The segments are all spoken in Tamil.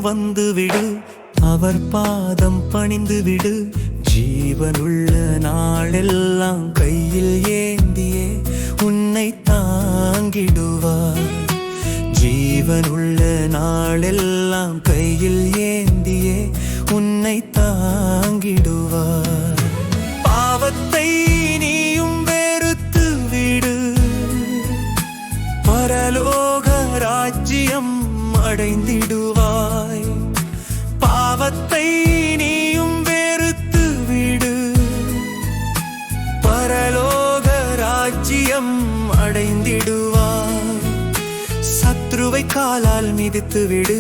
வந்துவிடு, அவர் பாதம் பணிந்துவிடு. ஜீவனுள்ள நாளெல்லாம் கையில் ஏந்தியே உன்னை தாங்கிடுவார். ஜீவனுள்ள நாளெல்லாம் கையில் ஏந்தியே உன்னை தாங்கிடுவார். பாவத்தை நீயும் வெறுத்து விடு, பரலோக ராஜ்யம் அடைந்திடுவாய். பாவத்தை நீயும் வெறுத்து விடு, பரலோக ராஜ்யம் அடைந்திடுவாய். சத்ருவை காலால் மிதித்து விடு,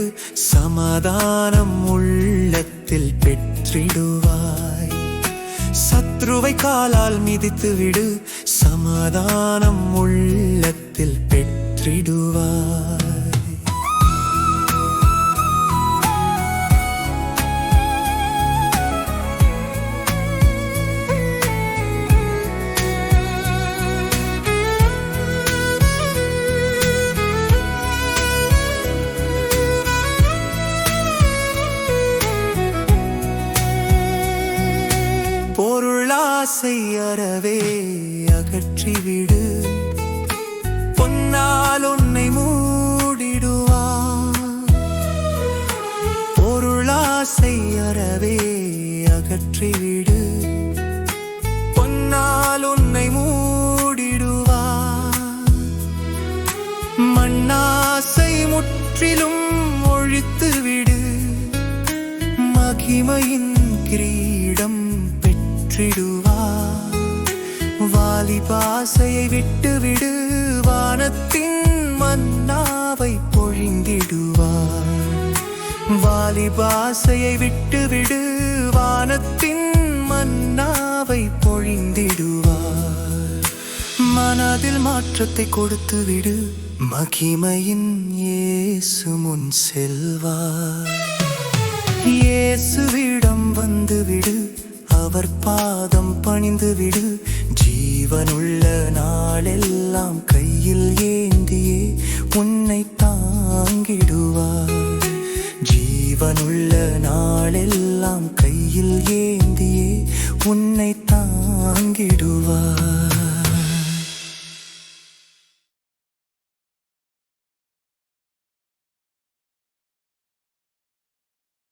சமாதானம் உள்ளத்தில் பெற்றிடுவாய். சத்ருவை காலால் மிதித்து விடு, சமாதானம் உள்ளத்தில் பெற்றிடுவாய். பொருளாசை அறவே அகற்றிவிடு, பொன்னால் உன்னை மூடிடுவார். பொருளாசை அறவே அகற்றிவிடு, பொன்னால் உன்னை மூடிடுவார். மண்ணாசை முற்றிலும் ஒழித்துவிடு, மகிமையின் கிரீடம் பெற்றிடுவார். வாலிபாசையை விட்டுவிடு, வானத்தின் மன்னாவை பொழிந்திடுவார். வாலிபாசையை விட்டுவிடு, வானத்தின் மன்னாவை பொழிந்திடுவார். மனதில் மாற்றத்தை கொடுத்துவிடு, மகிமையின் இயேசு முன் செல்வார். இயேசுவிடம் வந்துவிடு, அவர் பாதம் பணிந்துவிடு. ஜீவனுள்ள நாளெல்லாம் கையில் ஏந்தியே உன்னை தாங்கிடுவார். ஜீவனுள்ள நாளெல்லாம் கையில் ஏந்தியே உன்னை தாங்கிடுவார்.